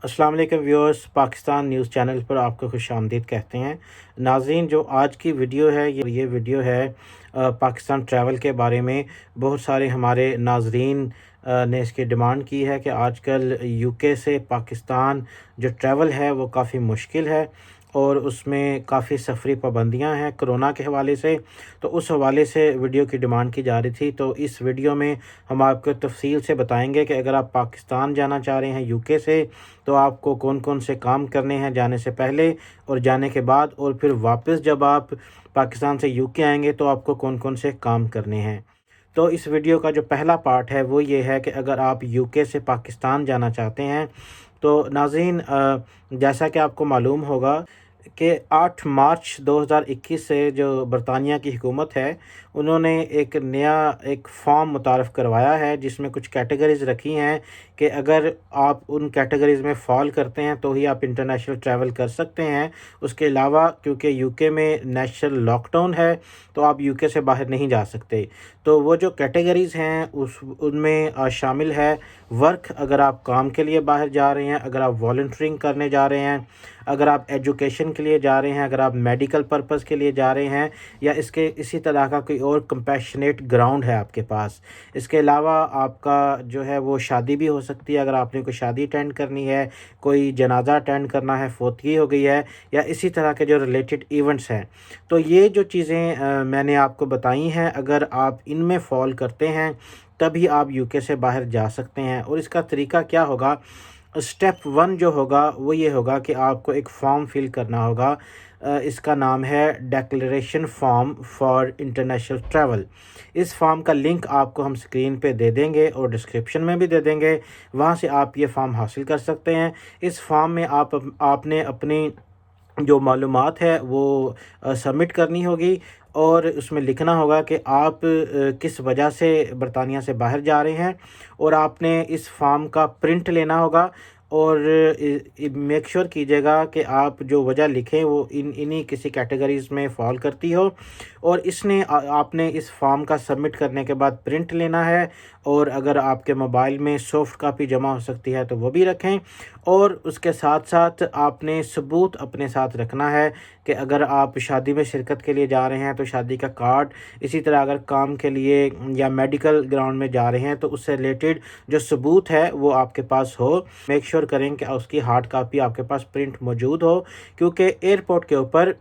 अस्सलाम वालेकुम viewers, Pakistan news channel पर आपको खुश आमदीद कहते हैं। नाज़रीन, जो आज की वीडियो है ये वीडियो है पाकिस्तान ट्रैवल के बारे में। बहुत सारे हमारे नाज़रीन ने इसकी डिमांड की है कि आजकल यूके से पाकिस्तान जो ट्रैवल है वो काफ़ी मुश्किल है और उसमें काफ़ी सफरी पाबंदियां हैं कोरोना के हवाले से। तो उस हवाले से वीडियो की डिमांड की जा रही थी। तो इस वीडियो में हम आपको तफसील से बताएंगे कि अगर आप पाकिस्तान जाना चाह रहे हैं यूके से तो आपको कौन कौन से काम करने हैं जाने से पहले और जाने के बाद, और फिर वापस जब आप पाकिस्तान से यूके आएंगे तो आपको कौन कौन से काम करने हैं। तो इस वीडियो का जो पहला पार्ट है वो ये है कि अगर आप यूके से पाकिस्तान जाना चाहते हैं तो नाज़रीन, जैसा कि आपको मालूम होगा कि 8 मार्च 2021 से जो बरतानिया की हुकूमत है उन्होंने एक फॉर्म मुतारफ़ करवाया है जिसमें कुछ कैटेगरीज़ रखी हैं कि अगर आप उन कैटेगरीज़ में फ़ॉल करते हैं तो ही आप इंटरनेशनल ट्रैवल कर सकते हैं। उसके अलावा क्योंकि यूके में नेशनल लॉकडाउन है तो आप यूके से बाहर नहीं जा सकते। तो वो जो कैटेगरीज़ हैं उनमें शामिल है वर्क, अगर आप काम के लिए बाहर जा रहे हैं, अगर आप वॉलंटियरिंग करने जा रहे हैं, अगर आप एजुकेशन के लिए जा रहे हैं, अगर आप मेडिकल पर्पस के लिए जा रहे हैं, या इसी तरह का कोई और कंपैशनेट ग्राउंड है आपके पास। इसके अलावा आपका जो है वो शादी भी हो सकती है, अगर आपने कोई शादी अटेंड करनी है, कोई जनाजा अटेंड करना है, फोतगी हो गई है, या इसी तरह के जो रिलेटेड इवेंट्स हैं। तो ये जो चीज़ें मैंने आपको बताई हैं, अगर आप इनमें फॉल करते हैं तभी आप यूके से बाहर जा सकते हैं। और इसका तरीका क्या होगा? स्टेप 1 जो होगा वो ये होगा कि आपको एक फॉर्म फिल करना होगा। इसका नाम है declaration form for international travel. इस फॉर्म का लिंक आपको हम स्क्रीन पे दे देंगे और डिस्क्रिप्शन में भी दे देंगे, वहाँ से आप ये फॉर्म हासिल कर सकते हैं। इस फॉर्म में आपने अपनी जो मालूमात है वो सबमिट करनी होगी और उसमें लिखना होगा कि आप किस वजह से बरतानिया से बाहर जा रहे हैं, और आपने इस फॉर्म का प्रिंट लेना होगा। और मेक श्योर कीजिएगा कि आप जो वजह लिखें वो इन्हीं किसी कैटेगरीज़ में फॉल करती हो। और आपने इस फॉर्म का सबमिट करने के बाद प्रिंट लेना है, और अगर आपके मोबाइल में सॉफ्ट कापी जमा हो सकती है तो वो भी रखें। और उसके साथ साथ आपने सबूत अपने साथ रखना है कि अगर आप शादी में शिरकत के लिए जा रहे हैं तो शादी का कार्ड, इसी तरह अगर काम के लिए या मेडिकल ग्राउंड में जा रहे हैं तो उससे रिलेटेड जो सबूत है वो आपके पास हो। मेक श्योर करें कि उसकी हार्ड कापी आपके पास प्रिंट मौजूद हो, क्योंकि एयरपोर्ट के ऊपर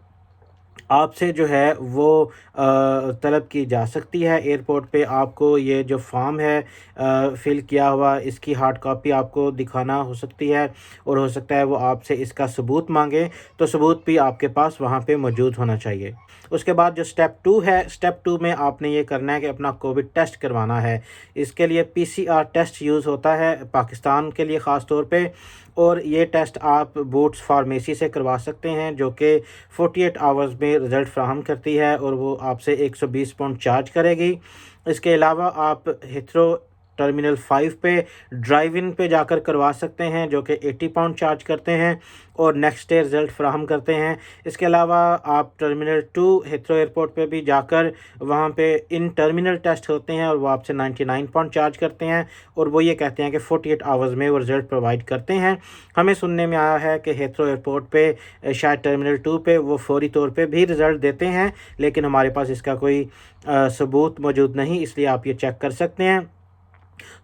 आपसे जो है वो तलब की जा सकती है। एयरपोर्ट पे आपको ये जो फॉर्म है फ़िल किया हुआ, इसकी हार्ड कॉपी आपको दिखाना हो सकती है, और हो सकता है वो आपसे इसका सबूत मांगे, तो सबूत भी आपके पास वहाँ पे मौजूद होना चाहिए। उसके बाद जो स्टेप 2 है, स्टेप 2 में आपने ये करना है कि अपना कोविड टेस्ट करवाना है। इसके लिए पीसीआर टेस्ट यूज़ होता है पाकिस्तान के लिए ख़ास तौर पे, और ये टेस्ट आप बूट्स फार्मेसी से करवा सकते हैं जो कि 48 आवर्स में रिज़ल्ट फ़राहम करती है, और वो आपसे 120 पाउंड चार्ज करेगी। इसके अलावा आप हीथ्रो टर्मिनल 5 पे ड्राइव इन पे जाकर करवा सकते हैं जो कि 80 पाउंड चार्ज करते हैं और नेक्स्ट डे रिज़ल्ट फ़राहम करते हैं। इसके अलावा आप टर्मिनल 2 हीथ्रो एयरपोर्ट पे भी जाकर वहाँ पे इन टर्मिनल टेस्ट होते हैं और वो आपसे 99 पाउंड चार्ज करते हैं, और वो ये कहते हैं कि 48 आवर्स में वो रिज़ल्ट प्रोवाइड करते हैं। हमें सुनने में आया है कि हीथ्रो एयरपोर्ट पे शायद टर्मिनल 2 पे वो फौरी तौर पे भी रिज़ल्ट देते हैं, लेकिन हमारे पास इसका कोई सबूत मौजूद नहीं, इसलिए आप ये चेक कर सकते हैं।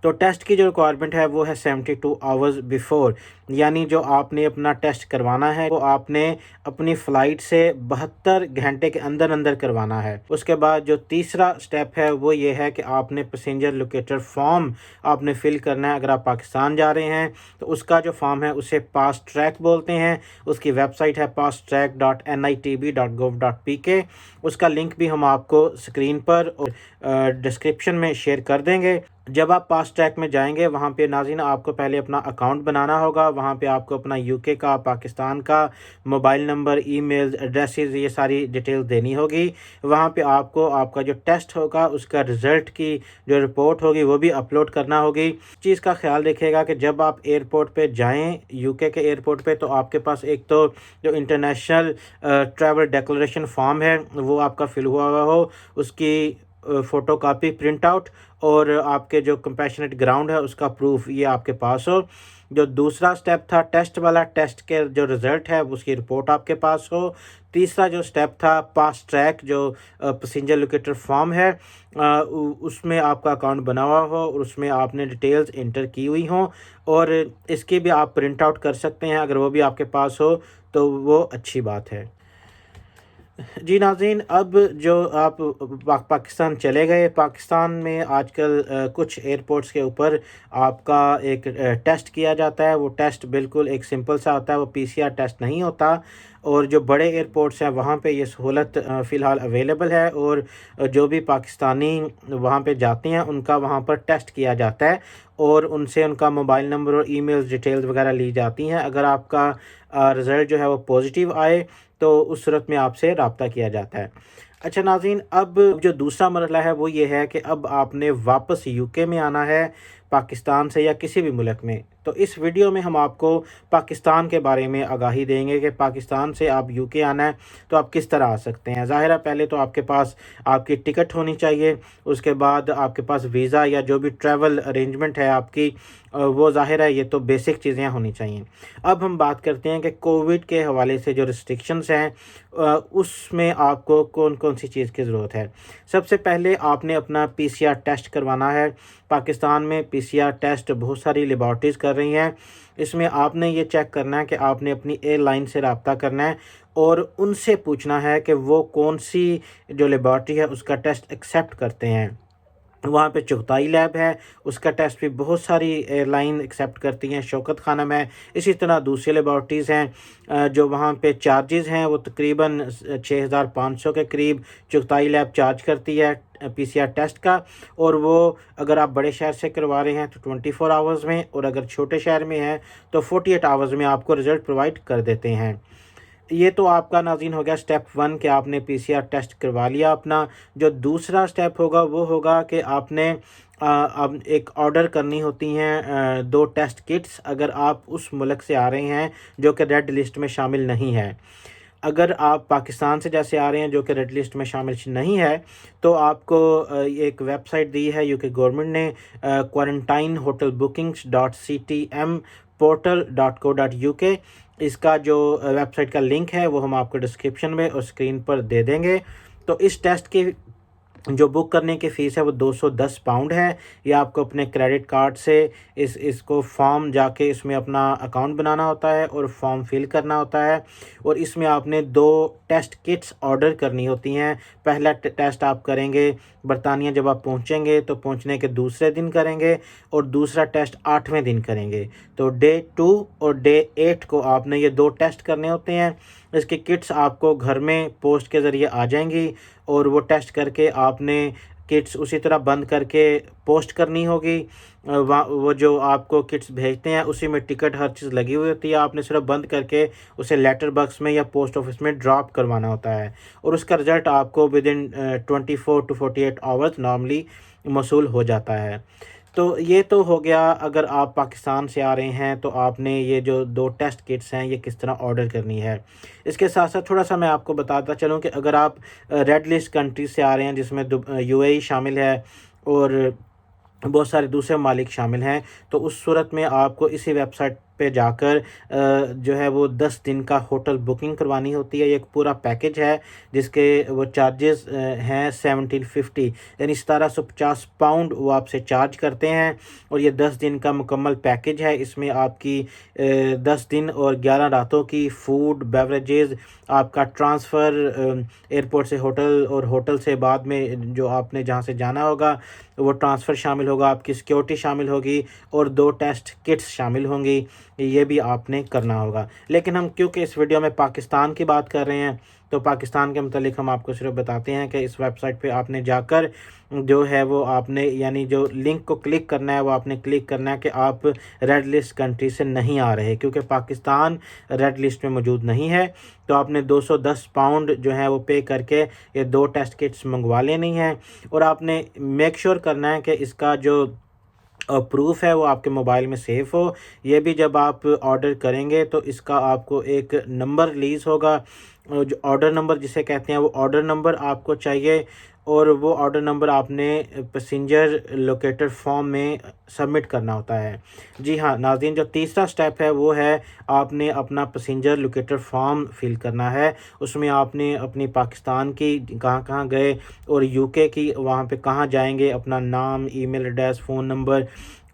तो टेस्ट की जो रिक्वायरमेंट है वो है 72 आवर्स बिफोर, यानी जो आपने अपना टेस्ट करवाना है वो आपने अपनी फ़्लाइट से 72 घंटे के अंदर अंदर करवाना है। उसके बाद जो तीसरा स्टेप है वो ये है कि आपने पैसेंजर लोकेटर फॉर्म आपने फ़िल करना है। अगर आप पाकिस्तान जा रहे हैं तो उसका जो फॉर्म है उसे फास्ट ट्रैक बोलते हैं। उसकी वेबसाइट है fasttrack.nitb.gov.pk। उसका लिंक भी हम आपको स्क्रीन पर और डिस्क्रिप्शन में शेयर कर देंगे। जब आप फास्ट ट्रैक में जाएंगे वहाँ पे नाज़रीन आपको पहले अपना अकाउंट बनाना होगा। वहाँ पे आपको अपना यूके का, पाकिस्तान का मोबाइल नंबर, ईमेल एड्रेसेस, ये सारी डिटेल देनी होगी। वहाँ पे आपको आपका जो टेस्ट होगा उसका रिज़ल्ट की जो रिपोर्ट होगी वो भी अपलोड करना होगी। चीज़ का ख्याल रखिएगा कि जब आप एयरपोर्ट पे जाएं, यूके के एयरपोर्ट पे, तो आपके पास एक तो जो इंटरनेशनल ट्रैवल डिक्लेरेशन फॉर्म है वो आपका फिल हुआ हो, उसकी फ़ोटो कापी प्रिंट आउट और आपके जो कंपैशनेट ग्राउंड है उसका प्रूफ ये आपके पास हो। जो दूसरा स्टेप था टेस्ट वाला, टेस्ट के जो रिज़ल्ट है उसकी रिपोर्ट आपके पास हो। तीसरा जो स्टेप था पास ट्रैक, जो पैसेंजर लोकेटर फॉर्म है उसमें आपका अकाउंट बना हुआ हो और उसमें आपने डिटेल्स इंटर की हुई हों, और इसकी भी आप प्रिंट आउट कर सकते हैं। अगर वो भी आपके पास हो तो वो अच्छी बात है। जी नाज़रीन, अब जो आप पाकिस्तान चले गए, पाकिस्तान में आजकल कुछ एयरपोर्ट्स के ऊपर आपका एक टेस्ट किया जाता है। वो टेस्ट बिल्कुल एक सिंपल सा होता है, वो पीसीआर टेस्ट नहीं होता। और जो बड़े एयरपोर्ट्स हैं वहाँ पे ये सहूलत फ़िलहाल अवेलेबल है, और जो भी पाकिस्तानी वहाँ पे जाते हैं उनका वहाँ पर टेस्ट किया जाता है और उनसे उनका मोबाइल नंबर और ईमेल डिटेल्स वगैरह ली जाती हैं। अगर आपका रिज़ल्ट जो है वो पॉजिटिव आए तो उस सूरत में आपसे रब्ता किया जाता है। अच्छा नाज़रीन, अब जो दूसरा मरहला है वो ये है कि अब आपने वापस यूके में आना है पाकिस्तान से या किसी भी मुल्क में। तो इस वीडियो में हम आपको पाकिस्तान के बारे में आगाही देंगे कि पाकिस्तान से आप यूके आना है तो आप किस तरह आ सकते हैं। ज़ाहिर है पहले तो आपके पास आपकी टिकट होनी चाहिए, उसके बाद आपके पास वीज़ा या जो भी ट्रैवल अरेंजमेंट है आपकी वो ज़ाहिर है ये तो बेसिक चीज़ें होनी चाहिए। अब हम बात करते हैं कि कोविड के हवाले से जो रिस्ट्रिक्शंस हैं उसमें आपको कौन कौन सी चीज़ की ज़रूरत है। सबसे पहले आपने अपना पीसीआर टेस्ट करवाना है। पाकिस्तान में पीसीआर टेस्ट बहुत सारी लेबॉरेटरीज़ कर रही हैं। इसमें आपने ये चेक करना है कि आपने अपनी एयरलाइन से रब्ता करना है और उनसे पूछना है कि वो कौन सी जो लेबॉरेटरी है उसका टेस्ट एक्सेप्ट करते हैं। वहाँ पे चुगताई लैब है, उसका टेस्ट भी बहुत सारी एयरलाइन एक्सेप्ट करती हैं। शौकत खानम है, इसी तरह दूसरी लेबॉरेटरीज़ हैं जो वहाँ पे चार्जेस हैं वो तकरीबन 6500 के करीब चुगताई लैब चार्ज करती है पीसीआर टेस्ट का। और वो अगर आप बड़े शहर से करवा रहे हैं तो 24 आवर्स में, और अगर छोटे शहर में है तो 48 आवर्स में आपको रिज़ल्ट प्रोवाइड कर देते हैं। ये तो आपका नाज़रीन हो गया स्टेप 1 कि आपने पीसीआर टेस्ट करवा लिया अपना। जो दूसरा स्टेप होगा वो होगा कि आपने अब एक ऑर्डर करनी होती हैं 2 टेस्ट किट्स, अगर आप उस मुल्क से आ रहे हैं जो कि रेड लिस्ट में शामिल नहीं है। अगर आप पाकिस्तान से जैसे आ रहे हैं जो कि रेड लिस्ट में शामिल नहीं है तो आपको एक वेबसाइट दी है यूके गवर्नमेंट ने, quarantine hotel bookings .ctm portal.co.uk। इसका जो वेबसाइट का लिंक है वो हम आपको डिस्क्रिप्शन में और स्क्रीन पर दे देंगे। तो इस टेस्ट की जो बुक करने की फ़ीस है वो 210 पाउंड है। ये आपको अपने क्रेडिट कार्ड से इसको फॉर्म जाके इसमें अपना अकाउंट बनाना होता है और फॉर्म फिल करना होता है, और इसमें आपने 2 टेस्ट किट्स ऑर्डर करनी होती हैं। पहला टेस्ट आप करेंगे बरतानिया जब आप पहुंचेंगे तो पहुंचने के दूसरे दिन करेंगे, और दूसरा टेस्ट 8वें दिन करेंगे। तो डे 2 और डे 8 को आपने ये 2 टेस्ट करने होते हैं। इसकी किट्स आपको घर में पोस्ट के ज़रिए आ जाएंगी, और वो टेस्ट करके आपने किट्स उसी तरह बंद करके पोस्ट करनी होगी। वो जो आपको किट्स भेजते हैं उसी में टिकट हर चीज़ लगी हुई होती है, आपने सिर्फ बंद करके उसे लेटर बॉक्स में या पोस्ट ऑफिस में ड्रॉप करवाना होता है, और उसका रिज़ल्ट आपको विदिन 24 to 48 आवर्स नॉर्मली मौसूल हो जाता है। तो ये तो हो गया अगर आप पाकिस्तान से आ रहे हैं तो आपने ये जो 2 टेस्ट किट्स हैं ये किस तरह ऑर्डर करनी है। इसके साथ साथ थोड़ा सा मैं आपको बताता चलूँ कि अगर आप रेड लिस्ट कंट्रीज से आ रहे हैं जिसमें यूएई शामिल है और बहुत सारे दूसरे मालिक शामिल हैं, तो उस सूरत में आपको इसी वेबसाइट पे जाकर जो है वो 10 दिन का होटल बुकिंग करवानी होती है। ये एक पूरा पैकेज है जिसके वो चार्जेस हैं 1750, यानी 1750 पाउंड वो आपसे चार्ज करते हैं, और ये 10 दिन का मुकम्मल पैकेज है। इसमें आपकी 10 दिन और 11 रातों की फ़ूड बेवरेजेस, आपका ट्रांसफ़र एयरपोर्ट से होटल और होटल से बाद में जो आपने जहाँ से जाना होगा वो ट्रांसफ़र शामिल होगा, आपकी सिक्योरिटी शामिल होगी, और 2 टेस्ट किट्स शामिल होंगी। ये भी आपने करना होगा। लेकिन हम क्योंकि इस वीडियो में पाकिस्तान की बात कर रहे हैं तो पाकिस्तान के मतलब हम आपको सिर्फ बताते हैं कि इस वेबसाइट पे आपने जाकर जो है वो आपने यानी जो लिंक को क्लिक करना है वो आपने क्लिक करना है कि आप रेड लिस्ट कंट्री से नहीं आ रहे, क्योंकि पाकिस्तान रेड लिस्ट में मौजूद नहीं है। तो आपने 210 पाउंड जो है वो पे करके ये 2 टेस्ट किट्स मंगवा लेनी है, और आपने मेक श्योर करना है कि इसका जो प्रूफ है वो आपके मोबाइल में सेव हो। ये भी जब आप ऑर्डर करेंगे तो इसका आपको एक नंबर रिलीज़ होगा, जो ऑर्डर नंबर जिसे कहते हैं वो ऑर्डर नंबर आपको चाहिए, اور وہ آرڈر نمبر آپ نے پیسنجر لوکیٹر فارم میں سبمٹ کرنا ہوتا ہے۔ جی ہاں ناظرین، جو تیسرا سٹیپ ہے وہ ہے آپ نے اپنا پیسنجر لوکیٹر فارم فل کرنا ہے۔ اس میں آپ نے اپنی پاکستان کی کہاں کہاں گئے اور یو کے کی وہاں پہ کہاں جائیں گے، اپنا نام، ای میل ایڈریس، فون نمبر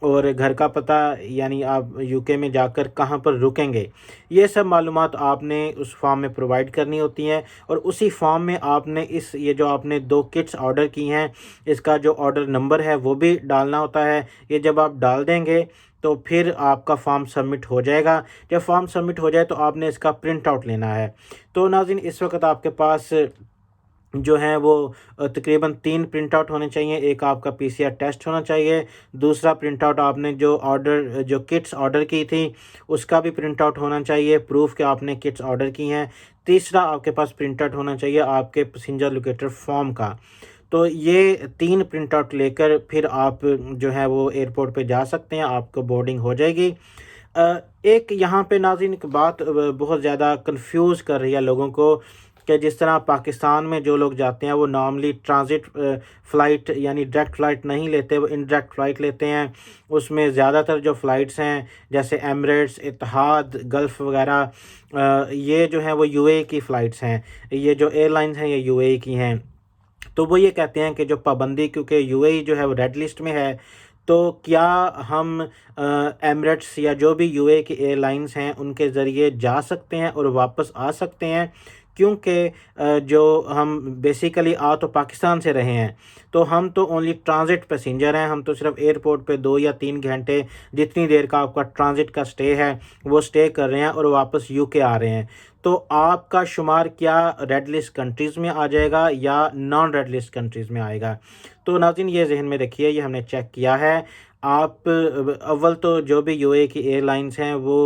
اور گھر کا پتہ، یعنی آپ یو کے میں جا کر کہاں پر رکیں گے، یہ سب معلومات آپ نے اس فارم میں پرووائڈ کرنی ہوتی ہیں۔ اور اسی فارم میں آپ نے یہ جو آپ نے 2 کٹس آرڈر کی ہیں، اس کا جو آرڈر نمبر ہے وہ بھی ڈالنا ہوتا ہے۔ یہ جب آپ ڈال دیں گے تو پھر آپ کا فارم سبمٹ ہو جائے گا۔ جب فارم سبمٹ ہو جائے تو آپ نے اس کا پرنٹ آؤٹ لینا ہے۔ تو ناظرین، اس وقت آپ کے پاس جو ہیں وہ تقریباً 3 پرنٹ آؤٹ ہونے چاہیے۔ ایک آپ کا PCR ٹیسٹ ہونا چاہیے، دوسرا پرنٹ آؤٹ آپ نے جو کٹس آرڈر کی تھی اس کا بھی پرنٹ آؤٹ ہونا چاہیے، پروف کہ آپ نے کٹس آرڈر کی ہیں، تیسرا آپ کے پاس پرنٹ آؤٹ ہونا چاہیے آپ کے پیسنجر لوکیٹر فارم کا۔ تو یہ 3 پرنٹ آؤٹ لے کر پھر آپ جو ہے وہ ایئرپورٹ پہ جا سکتے ہیں، آپ کو بورڈنگ ہو جائے گی۔ ایک یہاں پہ ناظرین ایک بات بہت زیادہ کنفیوز کر رہی ہے لوگوں کو، کہ جس طرح پاکستان میں جو لوگ جاتے ہیں وہ نارملی ٹرانزٹ فلائٹ یعنی ڈائریکٹ فلائٹ نہیں لیتے، وہ انڈائریکٹ فلائٹ لیتے ہیں۔ اس میں زیادہ تر جو فلائٹس ہیں جیسے ایمریٹس، اتحاد، گلف وغیرہ، یہ جو ہیں وہ UAE کی فلائٹس ہیں، یہ جو ایئر لائنز ہیں یہ UAE کی ہیں۔ تو وہ یہ کہتے ہیں کہ جو پابندی، کیونکہ UAE جو ہے وہ ریڈ لسٹ میں ہے، تو کیا ہم ایمریٹس یا جو بھی UAE کی ایئر لائنز ہیں ان کے ذریعے جا سکتے ہیں اور واپس آ سکتے ہیں، کیونکہ جو ہم بیسیکلی آ تو پاکستان سے رہے ہیں، تو ہم تو اونلی ٹرانزٹ پیسنجر ہیں، ہم تو صرف ایئرپورٹ پہ 2 یا 3 گھنٹے جتنی دیر کا آپ کا ٹرانزٹ کا سٹے ہے وہ سٹے کر رہے ہیں اور واپس UK آ رہے ہیں۔ تو آپ کا شمار کیا ریڈ لسٹ کنٹریز میں آ جائے گا یا نان ریڈ لسٹ کنٹریز میں آئے گا؟ تو ناظرین یہ ذہن میں رکھیے، یہ ہم نے چیک کیا ہے۔ آپ اول تو جو بھی UAE کی ایئر لائنز ہیں وہ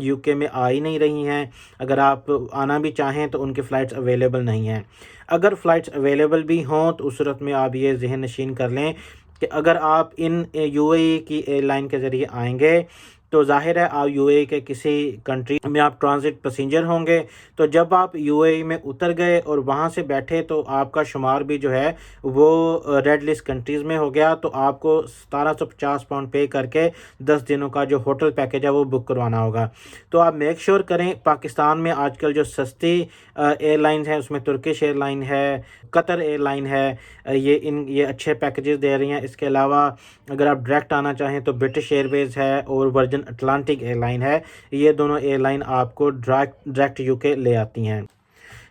UK میں آ ہی نہیں رہی ہیں، اگر آپ آنا بھی چاہیں تو ان کی فلائٹس اویلیبل نہیں ہیں۔ اگر فلائٹس اویلیبل بھی ہوں تو اس صورت میں آپ یہ ذہن نشین کر لیں کہ اگر آپ ان UAE کی ایئر لائن کے ذریعے آئیں گے تو ظاہر ہے آپ UAE کے کسی کنٹری میں آپ ٹرانزٹ پیسنجر ہوں گے، تو جب آپ UAE میں اتر گئے اور وہاں سے بیٹھے تو آپ کا شمار بھی جو ہے وہ ریڈ لسٹ کنٹریز میں ہو گیا، تو آپ کو 1750 پاؤنڈ پے کر کے 10 دنوں کا جو ہوٹل پیکیج ہے وہ بک کروانا ہوگا۔ تو آپ میک شور کریں، پاکستان میں آج کل جو سستی ایئر لائنز ہیں اس میں ترکش ایئر لائن ہے، قطر ایئر لائن ہے، یہ اچھے پیکیجز دے رہی ہیں۔ اس کے علاوہ اگر آپ ڈائریکٹ آنا چاہیں تو برٹش ایئر ویز ہے اور ورجن اٹلانٹک ایئر لائن ہے، یہ دونوں ایئر لائن آپ کو ڈائریکٹ UK لے آتی ہیں۔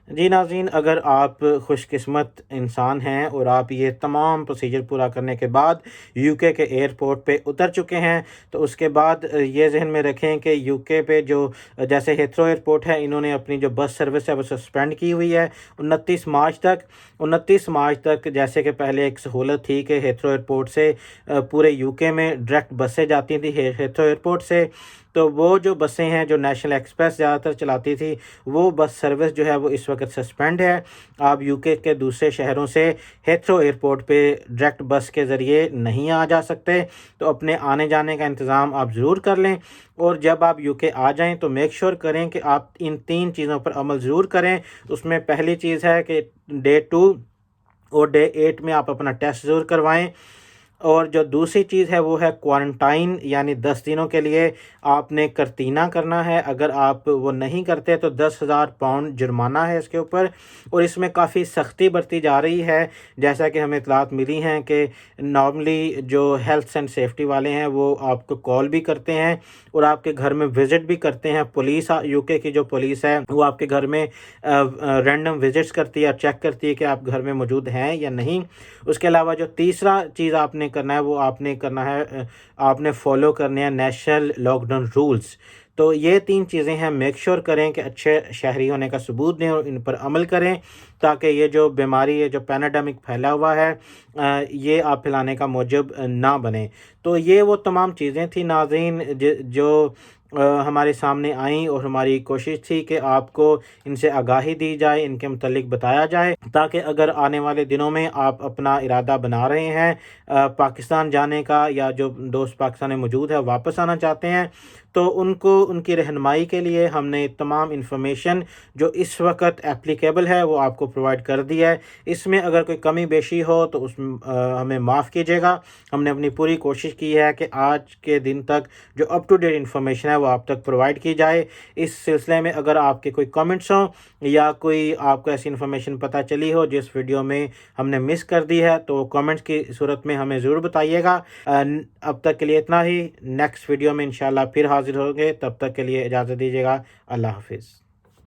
جی ناظرین، اگر آپ خوش قسمت انسان ہیں اور آپ یہ تمام پروسیجر پورا کرنے کے بعد UK کے ایئرپورٹ پہ اتر چکے ہیں تو اس کے بعد یہ ذہن میں رکھیں کہ UK پہ جو جیسے ہیتھرو ایئرپورٹ ہے، انہوں نے اپنی جو بس سروس ہے وہ سسپینڈ کی ہوئی ہے 29 مارچ تک۔ جیسے کہ پہلے ایک سہولت تھی کہ ہیتھرو ایئرپورٹ سے پورے UK میں ڈائریکٹ بسیں جاتی تھیں ہیتھرو ایئرپورٹ سے، تو وہ جو بسیں ہیں جو نیشنل ایکسپریس زیادہ تر چلاتی تھی، وہ بس سروس جو ہے وہ اس وقت سسپینڈ ہے۔ آپ UK کے دوسرے شہروں سے ہیتھرو ایئرپورٹ پہ ڈائریکٹ بس کے ذریعے نہیں آ جا سکتے، تو اپنے آنے جانے کا انتظام آپ ضرور کر لیں۔ اور جب آپ UK آ جائیں تو میک شور کریں کہ آپ ان 3 چیزوں پر عمل ضرور کریں۔ اس میں پہلی چیز ہے کہ Day 2 اور Day 8 میں آپ اپنا ٹیسٹ ضرور کروائیں، اور جو دوسری چیز ہے وہ ہے کوارنٹائن، یعنی 10 دنوں کے لیے آپ نے قرنطینہ کرنا ہے۔ اگر آپ وہ نہیں کرتے تو 10,000 پاؤنڈ جرمانہ ہے اس کے اوپر، اور اس میں کافی سختی برتی جا رہی ہے۔ جیسا کہ ہمیں اطلاعات ملی ہیں کہ نارملی جو ہیلتھ اینڈ سیفٹی والے ہیں وہ آپ کو کال بھی کرتے ہیں اور آپ کے گھر میں وزٹ بھی کرتے ہیں۔ پولیس UK کی جو پولیس ہے وہ آپ کے گھر میں رینڈم وزٹس کرتی ہے اور چیک کرتی ہے کہ آپ گھر میں موجود ہیں یا نہیں۔ اس کے علاوہ جو تیسرا چیز آپ نے کرنا ہے وہ آپ نے فالو کرنے ہیں نیشنل لاک ڈاؤن رولز۔ تو یہ 3 چیزیں ہیں، میک شور کریں کہ اچھے شہری ہونے کا ثبوت دیں اور ان پر عمل کریں، تاکہ یہ جو بیماری ہے، جو پینیڈیمک پھیلا ہوا ہے، یہ آپ پھیلانے کا موجب نہ بنیں۔ تو یہ وہ تمام چیزیں تھیں ناظرین جو ہمارے سامنے آئیں، اور ہماری کوشش تھی کہ آپ کو ان سے آگاہی دی جائے، ان کے متعلق بتایا جائے، تاکہ اگر آنے والے دنوں میں آپ اپنا ارادہ بنا رہے ہیں پاکستان جانے کا، یا جو دوست پاکستان میں موجود ہے واپس آنا چاہتے ہیں، تو ان کو ان کی رہنمائی کے لیے ہم نے تمام انفارمیشن جو اس وقت اپلیکیبل ہے وہ آپ کو پرووائڈ کر دی ہے۔ اس میں اگر کوئی کمی بیشی ہو تو اس ہمیں معاف کیجیے گا۔ ہم نے اپنی پوری کوشش کی ہے کہ آج کے دن تک جو اپ ٹو ڈیٹ انفارمیشن ہے وہ آپ تک پرووائڈ کی جائے۔ اس سلسلے میں اگر آپ کے کوئی کامنٹس ہوں، یا کوئی آپ کو ایسی انفارمیشن پتہ چلی ہو جس ویڈیو میں ہم نے مس کر دی ہے، تو کامنٹس کی صورت میں ہمیں ضرور بتائیے گا۔ اب تک کے لیے اتنا ہی، نیکسٹ ویڈیو میں انشاءاللہ پھر حاضر ہوں گے، تب تک کے لیے اجازت دیجیے گا۔ اللہ حافظ۔